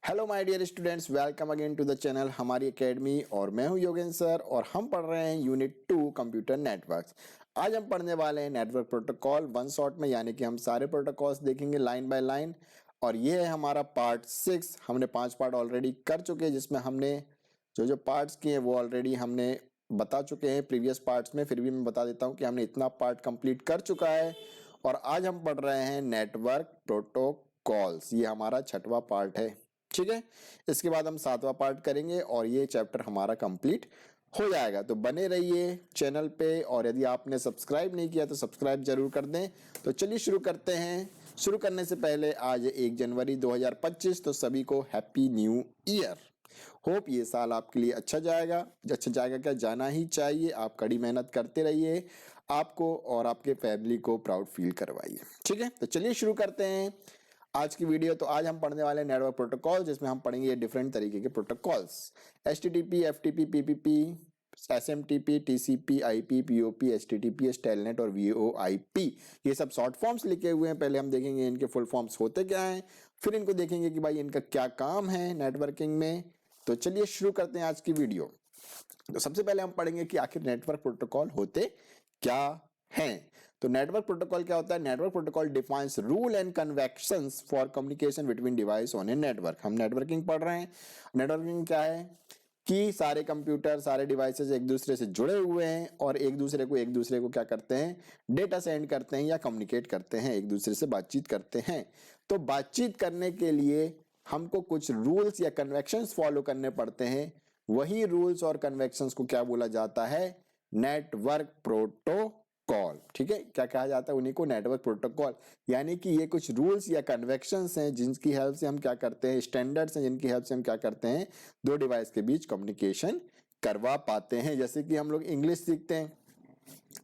Hello my dear students, welcome again to the channel हमारी academy. और मैं हूं योगेंद्र सर और हम पढ़ रहे हैं यूनिट 2 कंप्यूटर नेटवर्क्स। आज हम पढ़ने वाले हैं नेटवर्क प्रोटोकॉल वन शॉट में, यानी कि हम सारे प्रोटोकॉल्स देखेंगे लाइन बाय लाइन। और ये है हमारा पार्ट 6। हमने 5 पार्ट ऑलरेडी कर चुके हैं, जिसमें हमने जो पार्ट्स किए हैं वो ऑलरेडी हमने बता चुके हैं प्रीवियस पार्ट्स में। फिर भी मैं बता देता हूँ कि हमने इतना पार्ट कंप्लीट कर चुका है। और आज हम पढ़ रहे हैं नेटवर्क प्रोटोकॉल्स, ये हमारा 6वां पार्ट है। ठीक है, इसके बाद हम 7वां पार्ट करेंगे और ये चैप्टर हमारा कंप्लीट हो जाएगा। तो बने रहिए चैनल पे, और यदि आपने सब्सक्राइब नहीं किया तो सब्सक्राइब जरूर कर दें। तो चलिए शुरू करते हैं। शुरू करने से पहले आज 1 जनवरी 2025, तो सभी को हैप्पी न्यू ईयर। होप ये साल आपके लिए अच्छा जाएगा। अच्छा जाएगा क्या, जाना ही चाहिए। आप कड़ी मेहनत करते रहिए, आपको और आपके फैमिली को प्राउड फील करवाइए। ठीक है, तो चलिए शुरू करते हैं आज की वीडियो। तो आज हम पढ़ने वाले हैं नेटवर्क प्रोटोकॉल, जिसमें हम पढ़ेंगे डिफरेंट तरीके के protocols. HTTP, FTP, PPP, SMTP, TCP, IP, POP, HTTPS, telnet और VoIP, ये सब शॉर्ट फॉर्म्स लिखे हुए हैं। पहले हम देखेंगे इनके फुल फॉर्म्स होते क्या हैं, फिर इनको देखेंगे कि भाई इनका क्या काम है नेटवर्किंग में। तो चलिए शुरू करते हैं आज की वीडियो। तो सबसे पहले हम पढ़ेंगे कि आखिर नेटवर्क प्रोटोकॉल होते क्या हैं। तो नेटवर्क प्रोटोकॉल क्या होता है? Network protocol defines rule and conventions for communication between device on a network. हम नेटवर्किंग पढ़ रहे हैं। नेटवर्किंग क्या है कि सारे कंप्यूटर, सारे डिवाइसेस एक दूसरे से जुड़े हुए हैं और एक दूसरे को क्या करते हैं, डेटा सेंड करते हैं या कम्युनिकेट करते हैं, एक दूसरे से बातचीत करते हैं। तो बातचीत करने के लिए हमको कुछ रूल्स या कन्वेंशंस फॉलो करने पड़ते हैं। वही रूल्स और कन्वेंशंस को क्या बोला जाता है? Network protocol. ठीक है, क्या कहा जाता है उन्हीं को? Network protocol. यानी कि ये कुछ रूल्स या कन्वेंशंस हैं जिनकी हेल्प से हम क्या करते हैं, स्टैंडर्ड्स हैं जिनकी हेल्प से हम क्या करते हैं, दो डिवाइस के बीच कम्युनिकेशन करवा पाते हैं। जैसे कि हम लोग इंग्लिश सीखते हैं,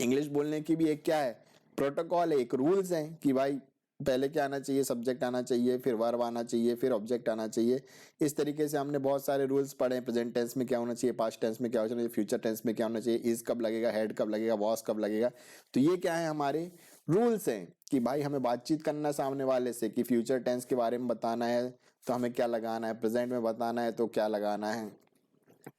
इंग्लिश बोलने की भी एक क्या है, प्रोटोकॉल है, एक रूल्स है कि भाई पहले क्या आना चाहिए, सब्जेक्ट आना चाहिए, फिर वर्ब आना चाहिए, फिर ऑब्जेक्ट आना चाहिए। इस तरीके से हमने बहुत सारे रूल्स पढ़े हैं। प्रेजेंट टेंस में क्या होना चाहिए, पास्ट टेंस में क्या होना चाहिए, फ्यूचर टेंस में क्या होना चाहिए, इज कब लगेगा, हेड कब लगेगा, वॉस कब लगेगा। तो ये क्या है, हमारे रूल्स हैं कि भाई हमें बातचीत करना सामने वाले से कि फ्यूचर टेंस के बारे में बताना है तो हमें क्या लगाना है, प्रेजेंट में बताना है तो क्या लगाना है,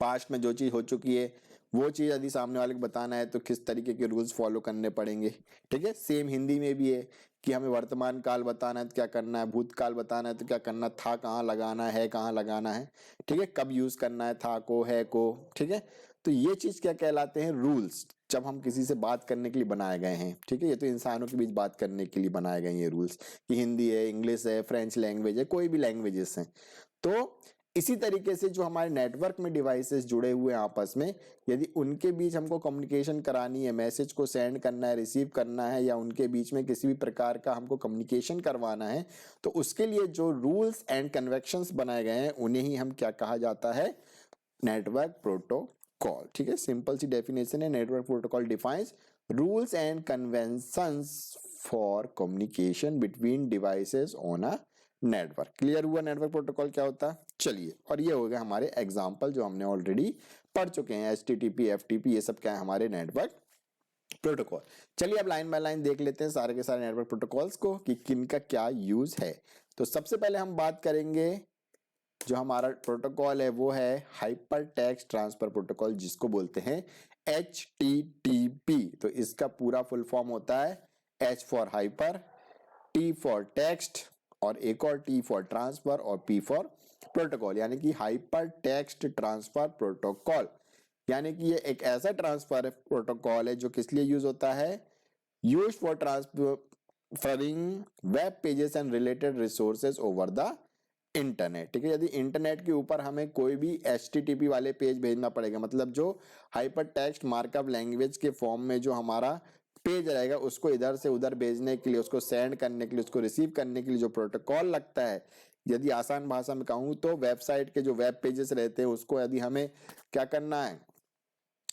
पास्ट में जो चीज हो चुकी है वो चीज यदि सामने वाले को बताना है तो किस तरीके के रूल्स फॉलो करने पड़ेंगे। ठीक है, सेम हिंदी में भी है कि हमें वर्तमान काल बताना है तो क्या करना है, भूतकाल बताना है तो क्या करना, था कहाँ लगाना है, कहाँ लगाना है। ठीक है, कब यूज करना है था को, है को। ठीक है, तो ये चीज क्या कहलाते हैं, रूल्स। जब हम किसी से बात करने के लिए बनाए गए हैं, ठीक है, ये तो इंसानों के बीच बात करने के लिए बनाए गए हैं ये रूल्स, कि हिंदी है, इंग्लिश है, फ्रेंच लैंग्वेज है, कोई भी लैंग्वेजेस हैं। तो इसी तरीके से जो हमारे नेटवर्क में डिवाइसेस जुड़े हुए हैं आपस में, यदि उनके बीच हमको कम्युनिकेशन करानी है, मैसेज को सेंड करना है, रिसीव करना है, या उनके बीच में किसी भी प्रकार का हमको कम्युनिकेशन करवाना है, तो उसके लिए जो रूल्स एंड कन्वेंशंस बनाए गए हैं उन्हें ही हम क्या कहा जाता है, नेटवर्क प्रोटोकॉल। ठीक है, सिंपल सी डेफिनेशन है। Network protocol defines rules and conventions for communication between devices on a network. Clear हुआ नेटवर्क प्रोटोकॉल क्या होता है? चलिए, और ये हो गया हमारे एग्जाम्पल जो हमने ऑलरेडी पढ़ चुके हैं। HTTP, FTP, ये सब क्या है, हमारे नेटवर्क प्रोटोकॉल। चलिए अब लाइन बाय लाइन देख लेते हैं सारे के सारे नेटवर्क प्रोटोकॉल्स को कि किनका क्या यूज है। तो सबसे पहले हम बात करेंगे, जो हमारा प्रोटोकॉल है वो है हाइपर टेक्स्ट ट्रांसफर प्रोटोकॉल, जिसको बोलते हैं HTTP। तो इसका पूरा फुल फॉर्म होता है H for hyper, T for text, और एक और T फॉर ट्रांसफर, और P फॉर प्रोटोकॉल, यानी कि हाइपर टेक्स्ट ट्रांसफर प्रोटोकॉल। यानी कि ये एक ऐसा ट्रांसफर प्रोटोकॉल है जो किस लिए यूज होता है, use for transferring web pages and related resources over the internet. ठीक है, यदि इंटरनेट के ऊपर हमें कोई भी HTTP वाले पेज भेजना पड़ेगा, मतलब जो हाइपर टेक्स्ट मार्कअप लैंग्वेज के फॉर्म में जो हमारा पेज रहेगा, उसको इधर से उधर भेजने के लिए, उसको सेंड करने के लिए, उसको रिसीव करने के लिए जो प्रोटोकॉल लगता है, यदि आसान भाषा में कहूं तो वेबसाइट के जो वेब पेजेस रहते हैं उसको यदि हमें क्या करना है,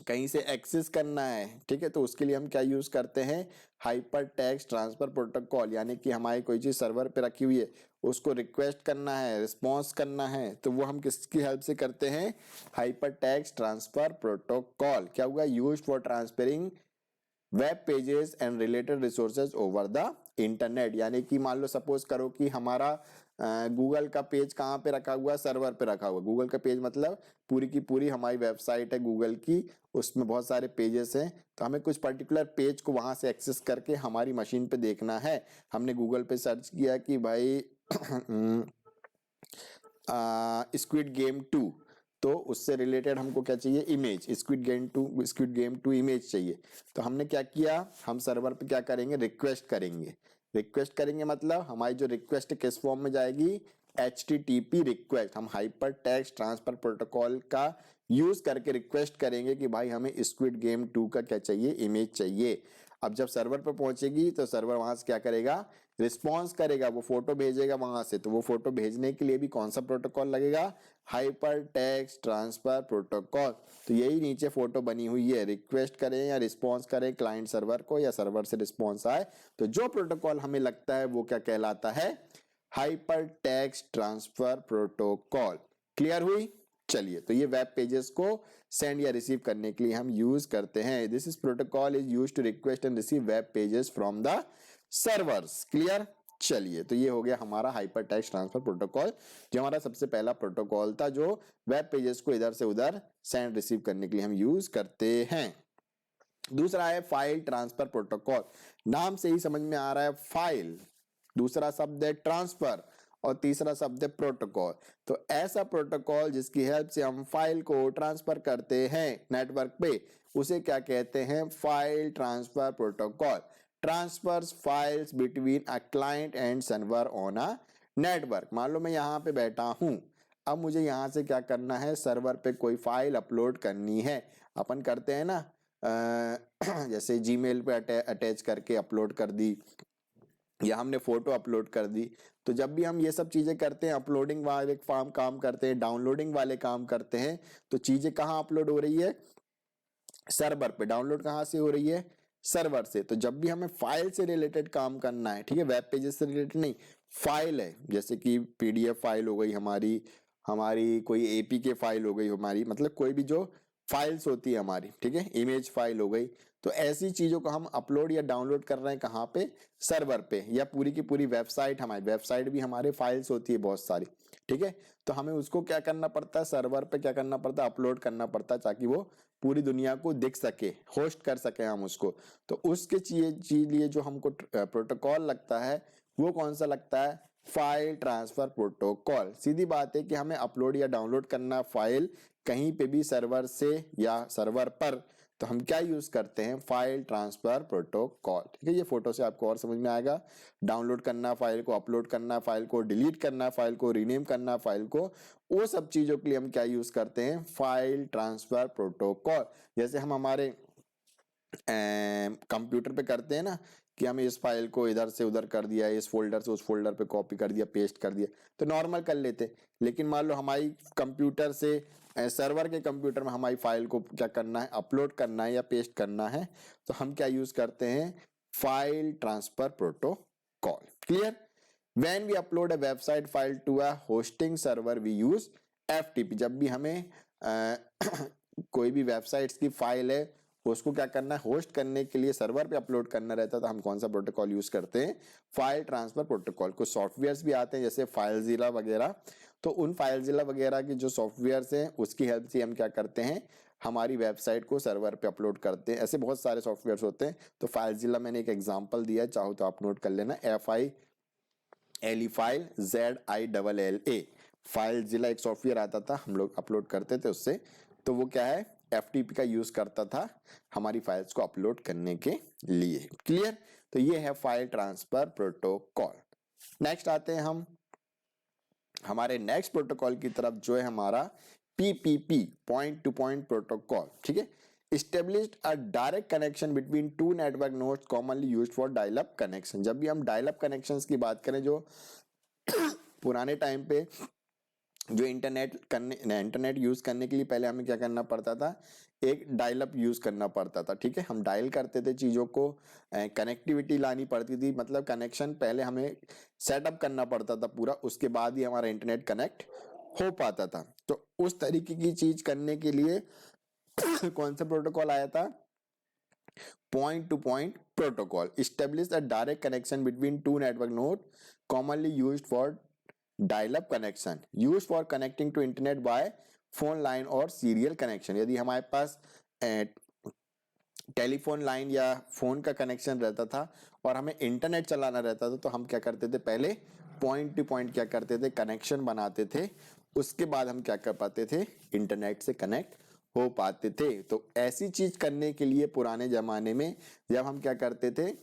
कहीं से एक्सेस करना है, ठीक है, तो उसके लिए हम क्या यूज करते हैं, हाइपर टेक्स्ट ट्रांसफर प्रोटोकॉल। यानी कि हमारी कोई चीज सर्वर पे रखी हुई है, उसको रिक्वेस्ट करना है, रिस्पॉन्स करना है, तो वो हम किसकी हेल्प से करते हैं, हाइपर टेक्स्ट ट्रांसफर प्रोटोकॉल। क्या हुआ, use for transferring web pages and related resources over the internet, यानी कि मान लो सपोज करो कि हमारा गूगल का पेज कहाँ पे रखा हुआ है, सर्वर पे रखा हुआ है। गूगल का पेज मतलब पूरी की पूरी हमारी वेबसाइट है गूगल की, उसमें बहुत सारे पेजेस हैं, तो हमें कुछ पर्टिकुलर पेज को वहां से एक्सेस करके हमारी मशीन पे देखना है। हमने गूगल पे सर्च किया कि भाई स्क्विड गेम 2, तो उससे रिलेटेड हमको क्या चाहिए, image, Squid Game two image चाहिए। तो हमने क्या किया, हम सर्वर पे क्या करेंगे, रिक्वेस्ट करेंगे मतलब हमारी जो रिक्वेस्ट किस फॉर्म में जाएगी, HTTP रिक्वेस्ट। हम हाइपर टेक्स्ट ट्रांसफर प्रोटोकॉल का यूज करके रिक्वेस्ट करेंगे कि भाई हमें स्क्विड गेम 2 का क्या चाहिए, इमेज चाहिए। अब जब सर्वर पर पहुंचेगी तो सर्वर वहां से क्या करेगा, रिस्पॉन्स करेगा, वो फोटो भेजेगा वहां से। तो वो फोटो भेजने के लिए भी कौन सा प्रोटोकॉल लगेगा, हाइपर टेक्स्ट ट्रांसफर प्रोटोकॉल। तो यही नीचे फोटो बनी हुई है, रिक्वेस्ट करें या रिस्पॉन्स करें क्लाइंट सर्वर को, या सर्वर से रिस्पॉन्स आए, तो जो प्रोटोकॉल हमें लगता है वो क्या कहलाता है, hyper text transfer protocol. Clear हुई। चलिए, तो ये वेब पेजेस को सेंड या रिसीव करने के लिए हम यूज करते हैं। This is protocol is used to request and receive web pages from the servers. Clear. चलिए, तो ये हो गया हमारा हाइपर टेक्स्ट ट्रांसफर प्रोटोकॉल, जो हमारा सबसे पहला प्रोटोकॉल था, जो वेब पेजेस को इधर से उधर सेंड रिसीव करने के लिए हम यूज करते हैं। दूसरा है फाइल ट्रांसफर प्रोटोकॉल। नाम से ही समझ में आ रहा है फाइल, दूसरा शब्द है ट्रांसफर, और तीसरा शब्द है प्रोटोकॉल। तो ऐसा प्रोटोकॉल जिसकी हेल्प से हम फाइल को ट्रांसफर करते हैं नेटवर्क पे, उसे क्या कहते हैं, file transfer protocol. Transfers files between a client and server on a network. मान लो मैं यहाँ पे बैठा हूँ, अब मुझे यहाँ से क्या करना है, सर्वर पे कोई फाइल अपलोड करनी है। अपन करते हैं ना, जैसे जीमेल पे अटैच करके अपलोड कर दी, या हमने फोटो अपलोड कर दी। तो जब भी हम ये सब चीजें करते हैं, अपलोडिंग वाले काम करते हैं, डाउनलोडिंग वाले काम करते हैं, तो चीजें कहाँ अपलोड हो रही है, सर्वर पे। डाउनलोड कहाँ से हो रही है, सर्वर से। तो जब भी हमें फाइल से रिलेटेड काम करना है, ठीक है, वेब पेजेस से रिलेटेड नहीं, फाइल है, जैसे कि PDF फाइल हो गई हमारी, हमारी कोई APK फाइल हो गई हमारी, मतलब कोई भी जो फाइल्स होती है हमारी, ठीक है, इमेज फाइल हो गई, तो ऐसी चीजों को हम अपलोड या डाउनलोड कर रहे हैं कहाँ पे, सर्वर पे। या पूरी की पूरी वेबसाइट, हमारी वेबसाइट भी हमारे फाइल्स होती है बहुत सारी, ठीक है, तो हमें उसको क्या करना पड़ता है, सर्वर पे क्या करना पड़ता है, अपलोड करना पड़ता है, ताकि वो पूरी दुनिया को दिख सके, होस्ट कर सके हम उसको। तो उसके चीज लिए जो हमको प्रोटोकॉल लगता है, वो कौन सा लगता है, फाइल ट्रांसफर प्रोटोकॉल। सीधी बात है कि हमें अपलोड या डाउनलोड करना फाइल कहीं पे भी, सर्वर से या सर्वर पर, तो हम क्या यूज करते हैं, फाइल ट्रांसफर प्रोटोकॉल। ठीक है, ये फोटो से आपको और समझ में आएगा। डाउनलोड करना फाइल को, अपलोड करना फाइल को, डिलीट करना फाइल को, रीनेम करना फाइल को, वो सब चीजों के लिए हम क्या यूज करते हैं, फाइल ट्रांसफर प्रोटोकॉल। जैसे हम हमारे कंप्यूटर पे करते हैं ना, कि हमें इस फाइल को इधर से उधर कर दिया, इस फोल्डर से उस फोल्डर पे कॉपी कर दिया, पेस्ट कर दिया, तो नॉर्मल कर लेते। लेकिन मान लो हमारी कंप्यूटर से सर्वर के कंप्यूटर में हमारी फाइल को क्या करना है, अपलोड करना है या पेस्ट करना है, तो हम क्या यूज करते हैं, file transfer protocol. Clear. When we upload a website file to a hosting server we use FTP। जब भी हमें कोई भी वेबसाइट्स की फाइल है, उसको क्या करना है, होस्ट करने के लिए सर्वर पे अपलोड करना रहता है, तो हम कौन सा प्रोटोकॉल यूज करते हैं, फाइल ट्रांसफर प्रोटोकॉल। कुछ सॉफ्टवेयर्स भी आते हैं जैसे फाइलजीला वगैरह, तो उन फाइलजीला वगैरह की जो सॉफ्टवेयर्स हैं, उसकी हेल्प से हम क्या करते हैं, हमारी वेबसाइट को सर्वर पे अपलोड करते हैं। ऐसे बहुत सारे सॉफ्टवेयर्स होते हैं। तो फाइलजीला मैंने एक एग्जांपल दिया है, चाहो तो आप नोट कर लेना, FILE, फाइल ZILLA। फाइलजीला एक सॉफ्टवेयर आता था, हम लोग अपलोड करते थे उससे। तो वो क्या है, FTP का यूज करता था हमारी फाइल्स को अपलोड करने के लिए। क्लियर। तो ये है फाइल ट्रांसफर प्रोटोकॉल। नेक्स्ट आते हैं हम हमारे नेक्स्ट प्रोटोकॉल की तरफ, जो है हमारा PPP, point to point protocol. ठीक है, established a direct connection between two network nodes commonly used for dial-up connection। जब भी हम डायल-अप कनेक्शंस की बात करें, जो पुराने टाइम पे जो इंटरनेट यूज करने के लिए पहले हमें क्या करना पड़ता था, एक डायल अप यूज करना पड़ता था। ठीक है, हम डायल करते थे चीजों को, कनेक्टिविटी लानी पड़ती थी, मतलब कनेक्शन पहले हमें सेटअप करना पड़ता था पूरा, उसके बाद ही हमारा इंटरनेट कनेक्ट हो पाता था। तो उस तरीके की चीज करने के लिए कौन सा प्रोटोकॉल आया था, point to point protocol establish a direct connection between two network nodes commonly used for dial-up connection used for connecting to internet by phone line और serial connection। यदि हमारे पास टेलीफोन लाइन या फोन का connection रहता था और हमें internet चलाना रहता था तो हम क्या करते थे, पहले पॉइंट टू पॉइंट क्या करते थे, कनेक्शन बनाते थे, उसके बाद हम क्या कर पाते थे, इंटरनेट से कनेक्ट हो पाते थे। तो ऐसी चीज करने के लिए पुराने जमाने में जब हम क्या करते थे,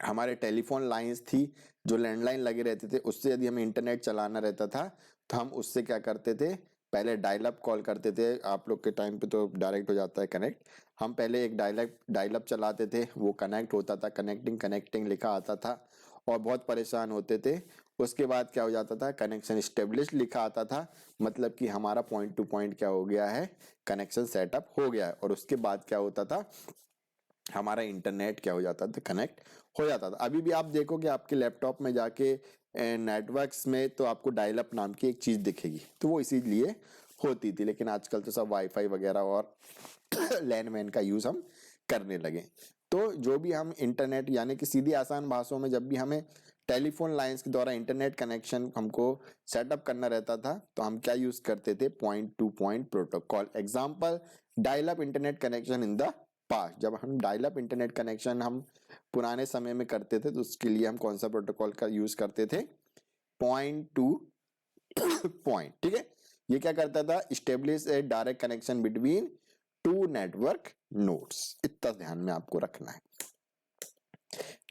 हमारे टेलीफोन लाइंस थी जो लैंडलाइन लगे रहते थे, उससे यदि हमें इंटरनेट चलाना रहता था तो हम उससे क्या करते थे, पहले डायल अप कॉल करते थे। आप लोग के टाइम पे तो डायरेक्ट हो जाता है कनेक्ट, हम पहले एक डायल अप चलाते थे, वो कनेक्ट होता था, कनेक्टिंग लिखा आता था और बहुत परेशान होते थे। उसके बाद क्या हो जाता था, कनेक्शन स्टेब्लिश लिखा आता था, मतलब कि हमारा पॉइंट टू पॉइंट क्या हो गया है, कनेक्शन सेटअप हो गया है। और उसके बाद क्या होता था, हमारा इंटरनेट क्या हो जाता था, कनेक्ट हो जाता था। अभी भी आप देखो कि आपके लैपटॉप में जाके नेटवर्क्स में तो आपको डायल अप नाम की एक चीज दिखेगी, तो वो इसीलिए होती थी। लेकिन आजकल तो सब वाईफाई वगैरह और लैंडमैन का यूज हम करने लगे। तो जो भी हम इंटरनेट यानी कि सीधी आसान भाषाओं में जब भी हमें टेलीफोन लाइंस के द्वारा इंटरनेट कनेक्शन हमको सेटअप करना रहता था तो हम क्या यूज करते थे, point to point protocol. Example, dial up internet connection in the past. जब हम डायल अप इंटरनेट कनेक्शन हम पुराने समय में करते थे तो उसके लिए हम कौन सा प्रोटोकॉल का यूज करते थे, पॉइंट टू पॉइंट। ठीक है, ये क्या करता था, establish a direct connection between two network nodes. इतना ध्यान में आपको रखना है।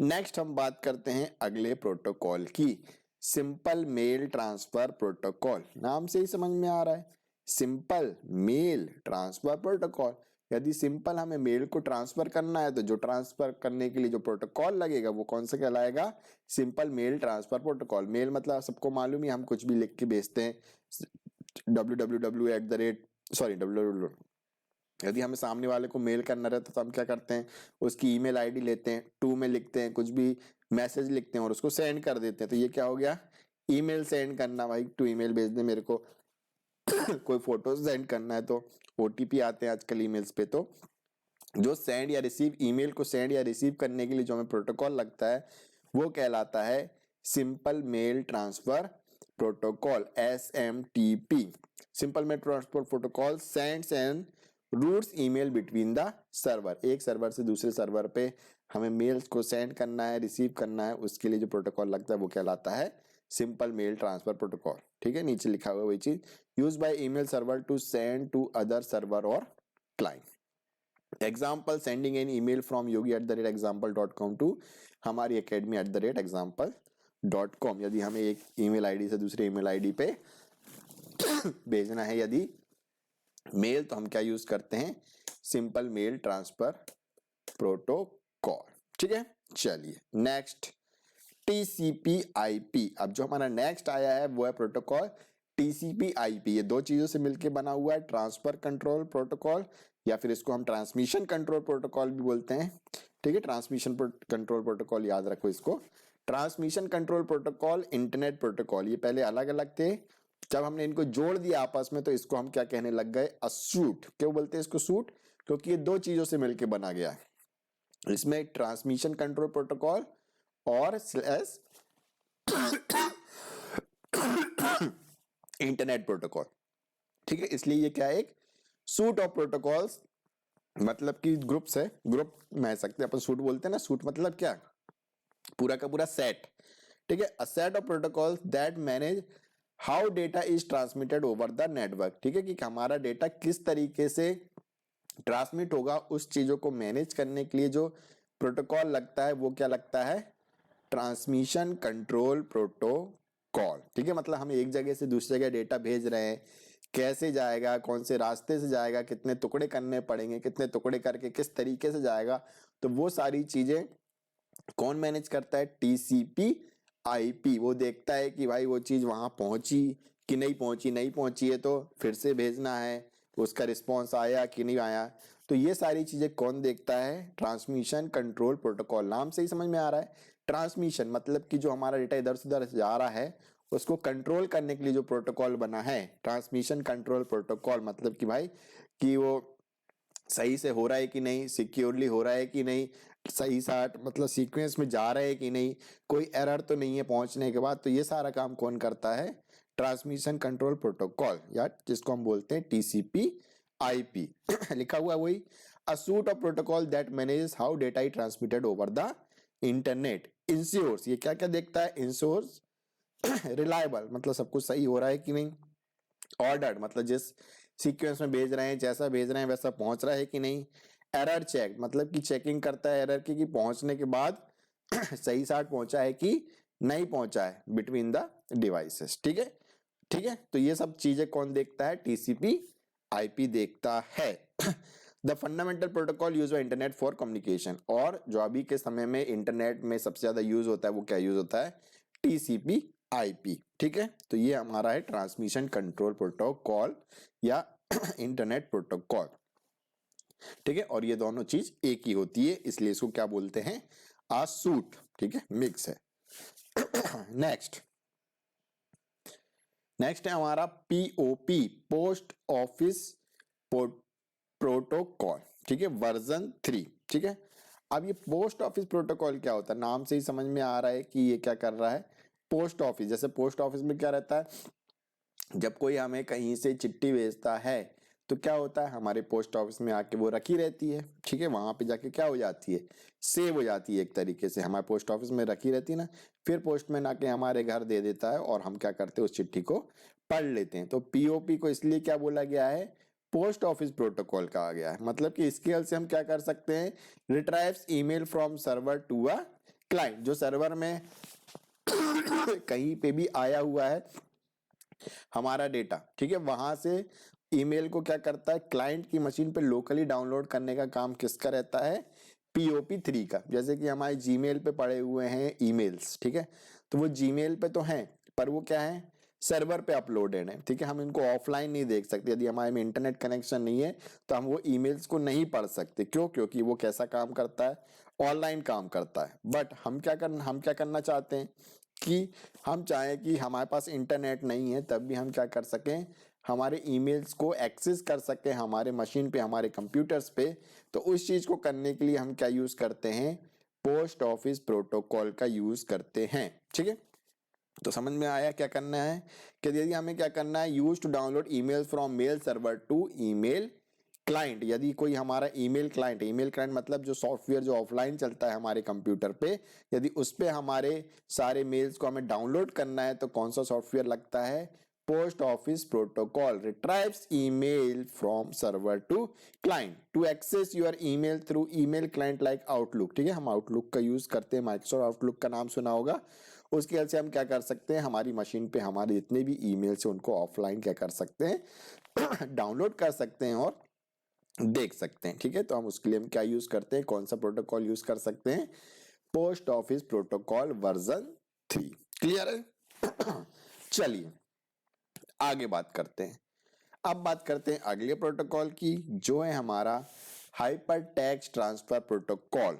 नेक्स्ट हम बात करते हैं अगले प्रोटोकॉल की, सिंपल मेल ट्रांसफर प्रोटोकॉल। नाम से ही समझ में आ रहा है, सिंपल मेल ट्रांसफर प्रोटोकॉल। यदि सिंपल हमें मेल को ट्रांसफर करना है तो जो ट्रांसफर करने के लिए जो प्रोटोकॉल लगेगा वो कौन सा कहलाएगा, simple mail transfer protocol. Mail मतलब सबको मालूम ही, हम कुछ भी लिख के भेजते हैं, www, यदि हमें सामने वाले को मेल करना रहता तो हम क्या करते हैं, उसकी ईमेल आईडी लेते हैं, टू में लिखते हैं, कुछ भी मैसेज लिखते हैं और उसको सेंड कर देते हैं। तो ये क्या हो गया, ईमेल सेंड करना, भाई टू ईमेल भेज दे मेरे को कोई फोटो सेंड करना है तो ओटीपी आते हैं आजकल ईमेल्स पे। तो जो सेंड या रिसीव, ईमेल को सेंड या रिसीव करने के लिए जो हमें प्रोटोकॉल लगता है वो कहलाता है simple mail transfer protocol, SMTP। Simple mail transfer protocol sends and routes email between the server. एक सर्वर से दूसरे सर्वर पे हमें मेल्स को सेंड करना है, रिसीव करना है, उसके लिए जो प्रोटोकॉल लगता है वो कहलाता है सिंपल मेल ट्रांसफर प्रोटोकॉल। ठीक है, नीचे लिखा हुआ वही चीज, use by email server to send to other server और client. Example, sending an email from yogi@example.com to हमारी academy@example.com। यदि हमें एक ईमेल आईडी से दूसरे ईमेल आईडी पे भेजना है यदि मेल, तो हम क्या यूज करते हैं, सिंपल मेल ट्रांसफर प्रोटोकॉल। ठीक है, चलिए नेक्स्ट, TCP/IP। अब जो हमारा नेक्स्ट आया है वो है प्रोटोकॉल TCP/IP। ये दो चीजों से मिलकर बना हुआ है, ट्रांसफर कंट्रोल प्रोटोकॉल या फिर इसको हम ट्रांसमिशन कंट्रोल प्रोटोकॉल भी बोलते हैं। ठीक है, ट्रांसमिशन कंट्रोल प्रोटोकॉल याद रखो इसको। Transmission control protocol, internet protocol, ये पहले अलग अलग थे। जब हमने इनको जोड़ दिया आपस में तो इसको हम क्या कहने लग गए, सूट। क्यों बोलते हैं इसको सूट, क्योंकि ये दो चीजों से मिलकर बना गया है। इसमें ट्रांसमिशन कंट्रोल प्रोटोकॉल और स्लैश इंटरनेट प्रोटोकॉल। ठीक है, इसलिए ये क्या है, एक सूट ऑफ प्रोटोकॉल्स, मतलब कि ग्रुप्स है, ग्रुप में सकते हैं अपन, सूट बोलते हैं ना, सूट मतलब क्या, पूरा का पूरा सेट। ठीक है, a set of protocols that manage how data is transmitted over the network. ठीक है, कि हमारा डेटा किस तरीके से ट्रांसमिट होगा, उस चीजों को मैनेज करने के लिए जो प्रोटोकॉल लगता है वो क्या लगता है, ट्रांसमिशन कंट्रोल प्रोटोकॉल। ठीक है, मतलब हम एक जगह से दूसरी जगह डेटा भेज रहे हैं, कैसे जाएगा, कौन से रास्ते से जाएगा, कितने टुकड़े करने पड़ेंगे, कितने टुकड़े करके किस तरीके से जाएगा, तो वो सारी चीजें कौन मैनेज करता है, TCP/IP। वो देखता है कि भाई वो चीज वहां पहुंची कि नहीं पहुंची, नहीं पहुंची है तो फिर से भेजना है, उसका रिस्पॉन्स आया कि नहीं आया। तो ये सारी चीजें कौन देखता है, ट्रांसमिशन कंट्रोल प्रोटोकॉल। नाम से ही समझ में आ रहा है, ट्रांसमिशन मतलब कि जो हमारा डेटा इधर से उधर जा रहा है उसको कंट्रोल करने के लिए जो प्रोटोकॉल बना है, ट्रांसमिशन कंट्रोल प्रोटोकॉल, मतलब कि भाई कि वो सही से हो रहा है कि नहीं, सिक्योरली हो रहा है कि नहीं, सही साथ मतलब सीक्वेंस में जा रहे हैं कि नहीं, कोई एरर तो नहीं है पहुंचने के बाद। तो ये सारा काम कौन करता है? ट्रांसमिशन कंट्रोल प्रोटोकॉल, या जिसको हम बोलते हैं टीसीपी आईपी। लिखा हुआ वही, a suite of protocol that manages how data is transmitted over the internet, ensures, ये क्या क्या देखता है? इंश्योर्स रिलायबल, मतलब सब कुछ सही हो रहा है कि नहीं, ऑर्डर्ड, मतलब जिस सीक्वेंस में भेज रहे हैं, जैसा भेज रहे हैं वैसा पहुंच रहा है कि नहीं, एरर चेक, मतलब कि चेकिंग करता है एरर की कि पहुंचने के बाद सही साथ पहुंचा है कि नहीं पहुंचा है बिटवीन द डिवाइसेस। ठीक है, ठीक है। तो ये सब चीजें कौन देखता है? टीसीपी आईपी देखता है। The fundamental protocol use by internet for communication, और जो अभी के समय में इंटरनेट में सबसे ज्यादा यूज होता है वो क्या यूज होता है? TCP IP. ठीक है, तो ये हमारा है ट्रांसमिशन कंट्रोल प्रोटोकॉल या इंटरनेट प्रोटोकॉल। ठीक है, और ये दोनों चीज एक ही होती है, इसलिए इसको क्या बोलते हैं? आ सूट। ठीक है, मिक्स है। नेक्स्ट, नेक्स्ट है हमारा पीओपी, पोस्ट ऑफिस प्रोटोकॉल। ठीक है, वर्जन 3। ठीक है, अब ये पोस्ट ऑफिस प्रोटोकॉल क्या होता है? नाम से ही समझ में आ रहा है कि ये क्या कर रहा है? पोस्ट ऑफिस, जैसे पोस्ट ऑफिस में क्या रहता है, जब कोई हमें कहीं से चिट्ठी भेजता है तो क्या होता है? हमारे पोस्ट ऑफिस में आके वो रखी रहती है। ठीक है, वहां पे जाके क्या हो जाती है? सेव हो जाती है, एक तरीके से हमारे पोस्ट ऑफिस में रखी रहती है ना। फिर पोस्टमैन आके हमारे घर दे देता है और हम क्या करते हैं? उस चिट्ठी को पढ़ लेते हैं। तो पीओपी को इसलिए क्या बोला गया है? पोस्ट ऑफिस प्रोटोकॉल कहा गया है। मतलब कि इसके हेल्प से हम क्या कर सकते हैं? Retrieves email from server to a client, जो सर्वर में कहीं पे भी आया हुआ है हमारा डेटा, ठीक है, वहां से ईमेल को क्या करता है? क्लाइंट की मशीन पे लोकली डाउनलोड करने का काम किसका रहता है? POP3 का। जैसे कि हमारे जीमेल पे पड़े हुए हैं ईमेल्स, ठीक है, तो वो जीमेल पे तो हैं पर वो क्या है? सर्वर पे अपलोडेड है। ठीक है, हम इनको ऑफलाइन नहीं देख सकते। यदि हमारे में इंटरनेट कनेक्शन नहीं है तो हम वो ईमेल्स को नहीं पढ़ सकते। क्यों? क्योंकि वो कैसा काम करता है? ऑनलाइन काम करता है। बट हम क्या करना चाहते हैं कि हम चाहें कि हमारे पास इंटरनेट नहीं है तब भी हम क्या कर सकें? हमारे ईमेल्स को एक्सेस कर सकें हमारे मशीन पे, हमारे कंप्यूटर्स पे। तो उस चीज को करने के लिए हम क्या यूज करते हैं? पोस्ट ऑफिस प्रोटोकॉल का यूज करते हैं। ठीक है, तो समझ में आया क्या करना है? कि यदि हमें क्या करना है? Use to download email from mail server to email client. यदि कोई हमारा ईमेल क्लाइंट मतलब जो सॉफ्टवेयर जो ऑफलाइन चलता है हमारे कंप्यूटर पे, यदि उस पे हमारे सारे मेल्स को हमें डाउनलोड करना है तो कौन सा सॉफ्टवेयर लगता है? Post office protocol retrieves email from server to client to access your email through email client like Outlook. ठीक है, हम आउटलुक का यूज करते हैं, माइक्रोसॉफ्ट आउटलुक का नाम सुना होगा। उसकी वजह से हम क्या कर सकते हैं? हमारी मशीन पे हमारे जितने भी ईमेल से उनको ऑफलाइन क्या कर सकते हैं? डाउनलोड कर सकते हैं और देख सकते हैं। ठीक है, तो हम उसके लिए हम क्या यूज करते हैं? कौन सा प्रोटोकॉल यूज कर सकते हैं? Post office protocol version 3। Clear है? चलिए आगे बात करते हैं। अब बात करते हैं अगले प्रोटोकॉल की, जो है हमारा हाइपर टेक्स्ट ट्रांसफर प्रोटोकॉल।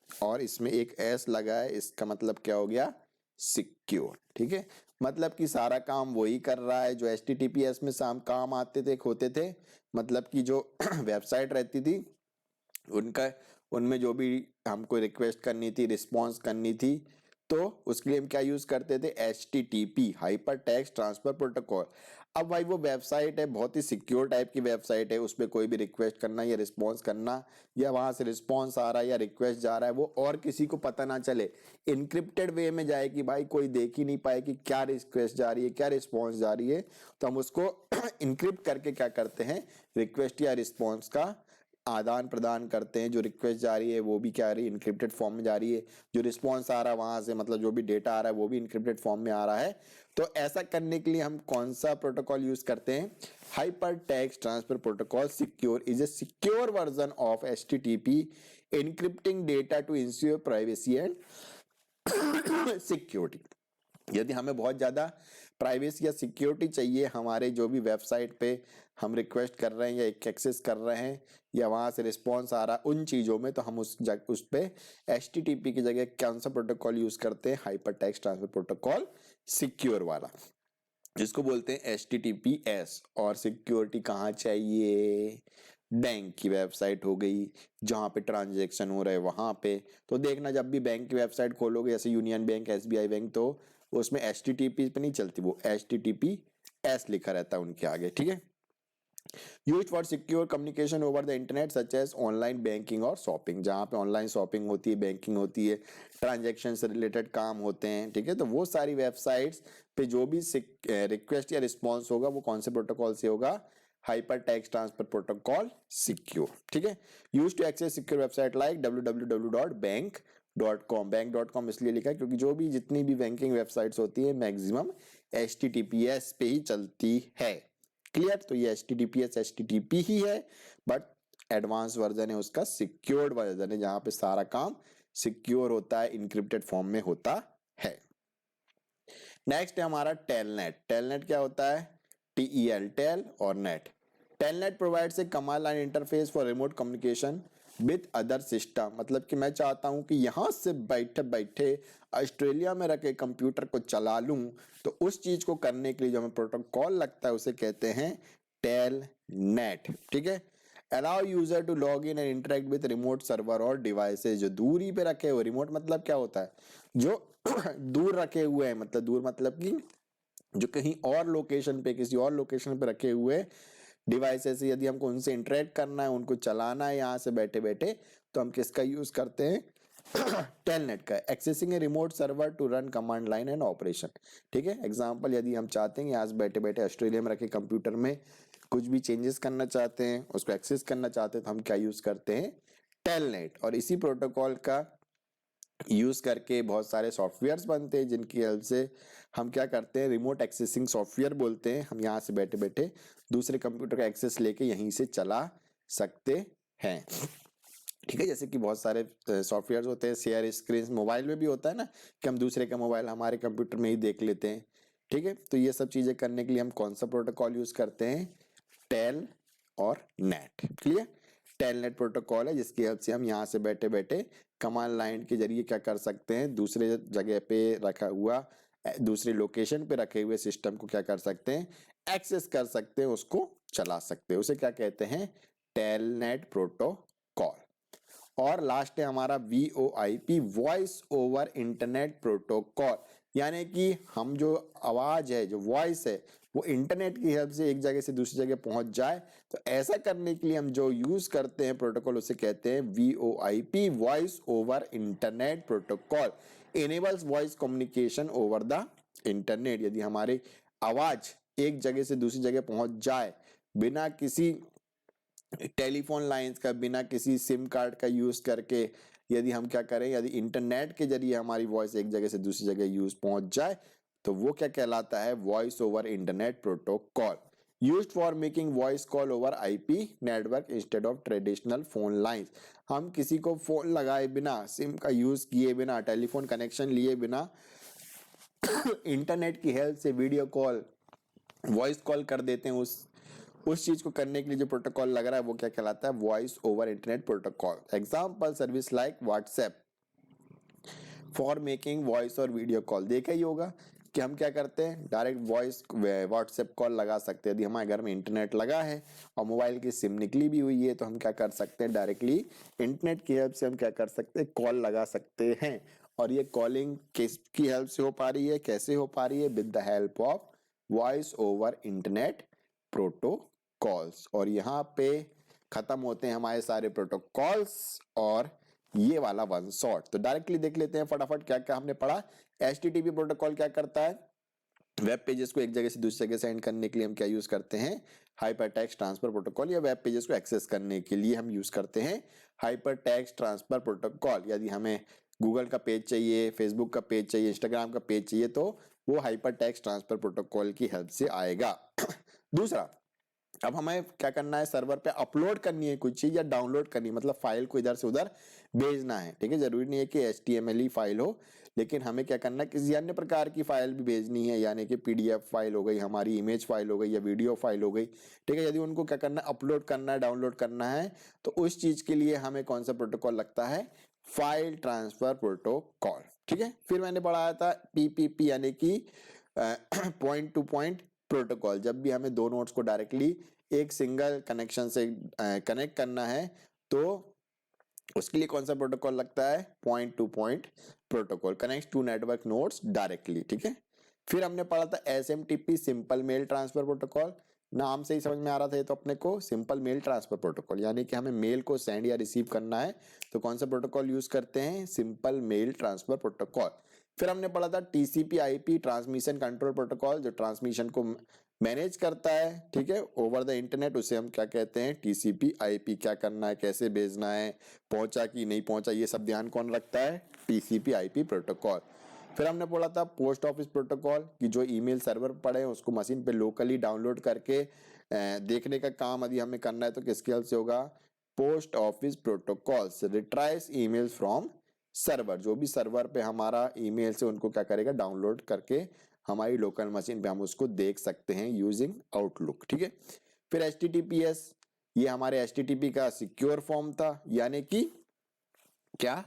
और इसमें एक एस लगा है, इसका मतलब क्या हो गया? सिक्योर। ठीक है, मतलब कि सारा काम वही कर रहा है जो HTTPS में काम आते थे, होते थे। मतलब कि जो वेबसाइट रहती थी उनका, उनमें जो भी हमको रिक्वेस्ट करनी थी, रिस्पॉन्स करनी थी, तो उसके लिए हम क्या यूज करते थे? HTTP, hyper text transfer protocol. अब भाई वो वेबसाइट है, बहुत ही सिक्योर टाइप की वेबसाइट है, उस पर कोई भी रिक्वेस्ट करना या रिस्पॉन्स करना, या वहां से रिस्पॉन्स आ रहा है या रिक्वेस्ट जा रहा है, वो और किसी को पता ना चले, इनक्रिप्टेड वे में जाए कि भाई कोई देख ही नहीं पाए कि क्या रिक्वेस्ट जा रही है, क्या रिस्पॉन्स जा रही है। तो हम उसको इनक्रिप्ट करके क्या करते हैं? रिक्वेस्ट या रिस्पॉन्स का आदान प्रदान करते हैं। जो रिक्वेस्ट जा रही है वो भी क्या आ रही है? इनक्रिप्टेड फॉर्म में जा रही है। जो रिस्पॉन्स आ रहा है वहां से, मतलब जो भी डेटा आ रहा है वो भी इनक्रिप्टेड फॉर्म में आ रहा है। तो ऐसा करने के लिए हम कौन सा प्रोटोकॉल यूज करते हैं? Hyper text transfer protocol secure is a secure version of HTTP encrypting data to ensure privacy and security। यदि हमें बहुत ज़्यादा प्राइवेसी या सिक्योरिटी चाहिए हमारे जो भी वेबसाइट पे हम रिक्वेस्ट कर रहे हैं या एक्सेस कर रहे हैं या वहाँ से रिस्पॉन्स आ रहा है उन चीज़ों में, तो हम उस पे HTTP की जगह कौन सा प्रोटोकॉल यूज़ करते हैं? Hyper text transfer protocol secure वाला, जिसको बोलते हैं HTTPS। और सिक्योरिटी कहाँ चाहिए? बैंक की वेबसाइट हो गई, जहाँ पे ट्रांजेक्शन हो रहे हैं वहाँ पे। तो देखना जब भी बैंक की वेबसाइट खोलोगे जैसे यूनियन बैंक, एसबीआई बैंक, तो उसमें HTTP पे नहीं चलती, वो HTTPS लिखा रहता है उनके आगे, ठीक है। Used for secure communication over the internet such as online banking और शॉपिंग, जहाँ पे ऑनलाइन शॉपिंग होती है, बैंकिंग होती है, ट्रांजेक्शन से रिलेटेड काम होते हैं, ठीक है। तो वो सारी वेबसाइट्स पे जो भी रिक्वेस्ट या रिस्पॉन्स होगा वो कौन से प्रोटोकॉल से होगा, hyper text transfer protocol secure, ठीक है। Use to access secure website like www.bank.com। बैंक.com इसलिए लिखा है क्योंकि जो भी जितनी भी बैंकिंग वेबसाइट्स होती है मैक्सिमम HTTPS पे ही चलती है। क्लियर। तो ये HTTPS HTTP ही है, बट एडवांस वर्जन है उसका, सिक्योर्ड वर्जन है, जहां पे सारा काम सिक्योर होता है, इनक्रिप्टेड फॉर्म में होता है। नेक्स्ट है हमारा टेलनेट। टेलनेट क्या होता है, TEL, टेल और net. Telnet provides a command line interface for remote communication with other system. मतलब कि मैं चाहता हूं कि यहां से बैठे बैठे ऑस्ट्रेलिया में रखे कंप्यूटर को चला लूं, तो उस चीज को करने के लिए जो हमें प्रोटोकॉल लगता है उसे कहते हैं टेल नेट, ठीक है। Allow user to log in and interact with remote server और डिवाइसेज। जो दूरी पे रखे हुए, रिमोट मतलब क्या होता है, जो दूर रखे हुए हैं, मतलब दूर मतलब कि जो कहीं और लोकेशन पे, किसी और लोकेशन पे रखे हुए डिवाइसेस, यदि हमको उनसे इंटरेक्ट करना है, उनको चलाना है यहाँ से बैठे बैठे, तो हम किसका यूज करते हैं, टेलनेट का। Accessing a remote server to run command line and operation, ठीक है। एग्जांपल, यदि हम चाहते हैं यहाँ से बैठे बैठे ऑस्ट्रेलिया में रखे कंप्यूटर में कुछ भी चेंजेस करना चाहते हैं, उसको एक्सेस करना चाहते हैं, तो हम क्या यूज करते हैं, टेलनेट। और इसी प्रोटोकॉल का यूज करके बहुत सारे सॉफ्टवेयर्स बनते हैं जिनकी हेल्प से हम क्या करते हैं, रिमोट एक्सेसिंग सॉफ्टवेयर बोलते हैं। हम यहाँ से बैठे बैठे दूसरे कंप्यूटर का एक्सेस लेके यहीं से चला सकते हैं, ठीक है। जैसे कि बहुत सारे सॉफ्टवेयर होते हैं, शेयर स्क्रीन, मोबाइल में भी होता है ना कि हम दूसरे का मोबाइल हमारे कंप्यूटर में ही देख लेते हैं, ठीक है। तो ये सब चीजें करने के लिए हम कौन सा प्रोटोकॉल यूज करते हैं, टेल और नेट। क्लियर। टेलनेट प्रोटोकॉल है जिसकी हेल्प से हम यहाँ से बैठे बैठे कमांड लाइन के जरिए क्या कर सकते हैं, दूसरे जगह पे रखा हुआ, दूसरे लोकेशन पे रखे हुए सिस्टम को क्या कर सकते हैं, एक्सेस कर सकते हैं, उसको चला सकते हैं। उसे क्या कहते हैं, टेलनेट प्रोटोकॉल। और लास्ट है हमारा VoIP, voice over internet protocol. यानी कि हम जो आवाज है, जो वॉइस है, वो इंटरनेट की हेल्प से एक जगह से दूसरी जगह पहुंच जाए। तो ऐसा करने के लिए हम जो यूज करते हैं प्रोटोकॉल, उसे कहते हैं VoIP, voice over internet protocol. Enables voice communication over the internet. यदि हमारी आवाज एक जगह से दूसरी जगह पहुंच जाए बिना किसी टेलीफोन लाइंस का, बिना किसी सिम कार्ड का यूज करके, यदि हम क्या करें, यदि इंटरनेट के जरिए हमारी वॉइस एक जगह से दूसरी जगह यूज पहुंच जाए, तो वो क्या कहलाता है, voice over internet protocol. Used for making voice call over IP network instead of traditional phone lines. हम किसी को फोन लगाए बिना, सिम का यूज किए बिना, टेलीफोन कनेक्शन लिए बिना इंटरनेट की हेल्प से वीडियो कॉल, वॉइस कॉल कर देते हैं। उस चीज को करने के लिए जो प्रोटोकॉल लग रहा है वो क्या कहलाता है, voice over internet protocol. Example, service like WhatsApp for making voice और वीडियो कॉल। देखा ही होगा कि हम क्या करते हैं, डायरेक्ट वॉइस व्हाट्सएप कॉल लगा सकते हैं। यदि हमारे घर में इंटरनेट लगा है और मोबाइल की सिम निकली भी हुई है, तो हम क्या कर सकते हैं, डायरेक्टली इंटरनेट की हेल्प से हम क्या कर सकते हैं, कॉल लगा सकते हैं। और ये कॉलिंग किसकी हेल्प से हो पा रही है, कैसे हो पा रही है, with the help of voice over internet protocols. और यहाँ पे खत्म होते हैं हमारे सारे प्रोटोकॉल्स और ये वाला वन शॉट। तो डायरेक्टली देख लेते हैं फटाफट क्या क्या हमने पढ़ा। HTTP प्रोटोकॉल क्या करता है, वेब पेजेस को एक जगह से दूसरी जगह सेंड करने के लिए हम क्या यूज करते हैं, हाइपर टेक्स्ट ट्रांसफर प्रोटोकॉल। या वेब पेजेस को एक्सेस करने के लिए हम यूज करते हैं हाइपर टेक्स्ट ट्रांसफर प्रोटोकॉल। यदि हमें गूगल का पेज चाहिए, फेसबुक का पेज चाहिए, इंस्टाग्राम का पेज चाहिए, तो वो हाइपर टेक्स्ट ट्रांसफर प्रोटोकॉल की हेल्प से आएगा। दूसरा, अब हमें क्या करना है, सर्वर पे अपलोड करनी है कुछ चीज या डाउनलोड करनी है, मतलब फाइल को इधर से उधर भेजना है, ठीक है। जरूरी नहीं है कि HTML ही फाइल हो, लेकिन हमें क्या करना है, किसी अन्य प्रकार की फाइल भी भेजनी है, यानी कि PDF फाइल हो गई, हमारी इमेज फाइल हो गई या वीडियो फाइल हो गई, ठीक है। यदि उनको क्या करना है, अपलोड करना है, डाउनलोड करना है, तो उस चीज के लिए हमें कौन सा प्रोटोकॉल लगता है, फाइल ट्रांसफर प्रोटोकॉल, ठीक है। फिर मैंने पढ़ाया था PPP यानी कि पॉइंट टू पॉइंट प्रोटोकॉल। जब भी हमें दो नोड्स को डायरेक्टली एक सिंगल कनेक्शन से कनेक्ट करना है तो उसके लिए कौन सा प्रोटोकॉल लगता है? Point to point protocol, connect to network nodes directly. ठीक है, फिर हमने पढ़ा था SMTP, simple mail transfer protocol. नाम से ही समझ में आ रहा था ये तो अपने को, सिंपल मेल ट्रांसफर प्रोटोकॉल, यानी कि हमें मेल को सेंड या रिसीव करना है तो कौन सा प्रोटोकॉल यूज करते हैं? Simple mail transfer protocol. फिर हमने पढ़ा था TCP/IP, ट्रांसमिशन कंट्रोल प्रोटोकॉल, जो ट्रांसमिशन को मैनेज करता है, ठीक है, ओवर द इंटरनेट, उसे हम क्या कहते हैं? TCP/IP। क्या करना है, कैसे भेजना है, पहुंचा कि नहीं पहुंचा, ये सब ध्यान कौन रखता है? TCP/IP protocol. फिर हमने बोला था पोस्ट ऑफिस प्रोटोकॉल कि जो ईमेल सर्वर पड़े हैं उसको मशीन पे लोकली डाउनलोड करके देखने का काम यदि हमें करना है तो किसके हेल्प से होगा? Post office protocols retrieves email from server, जो भी सर्वर पे हमारा ईमेल से उनको क्या करेगा? डाउनलोड करके हमारी लोकल मशीन पे हम उसको देख सकते हैं यूजिंग आउटलुक। ठीक है, फिर HTTPS, ये हमारे HTTP का सिक्योर फॉर्म था, यानी कि क्या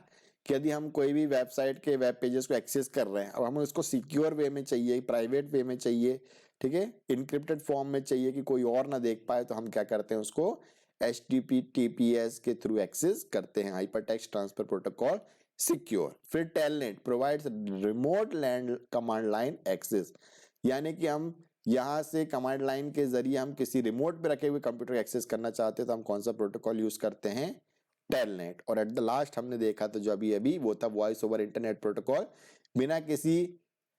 कि यदि हम कोई भी वेबसाइट के वेब पेजेस को एक्सेस कर रहे हैं, अब हमें उसको सिक्योर वे में चाहिए, प्राइवेट वे में चाहिए, ठीक है, इनक्रिप्टेड फॉर्म में चाहिए कि कोई और ना देख पाए, तो हम क्या करते हैं? उसको HTTPS के थ्रू एक्सेस करते हैं, hyper text transfer protocol secure. फिर telnet provides remote land command line access, यानी कि हम यहाँ से कमांड लाइन के जरिए हम किसी रिमोट पे रखे हुए कंप्यूटर एक्सेस करना चाहते हैं तो हम कौन सा प्रोटोकॉल यूज करते हैं? टेलनेट। और एट द लास्ट हमने देखा था जो अभी अभी वो था वॉइस ओवर इंटरनेट प्रोटोकॉल, बिना किसी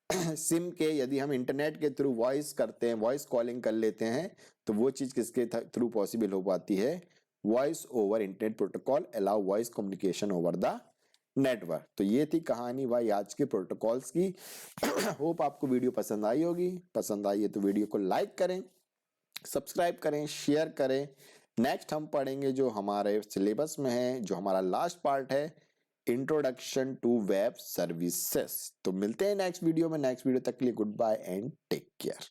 सिम के यदि हम इंटरनेट के थ्रू वॉइस करते हैं, वॉइस कॉलिंग कर लेते हैं तो वो चीज किसके थ्रू पॉसिबल हो पाती है? Voice over internet protocol allow voice communication over the network. तो ये थी कहानी भाई आज के प्रोटोकॉल्स की। होप आपको वीडियो पसंद आई होगी, पसंद आई है तो वीडियो को लाइक करें, सब्सक्राइब करें, शेयर करें। नेक्स्ट हम पढ़ेंगे जो हमारे सिलेबस में है, जो हमारा लास्ट पार्ट है, इंट्रोडक्शन टू वेब सर्विसेज। तो मिलते हैं नेक्स्ट वीडियो में। नेक्स्ट वीडियो तक के लिए goodbye and take care.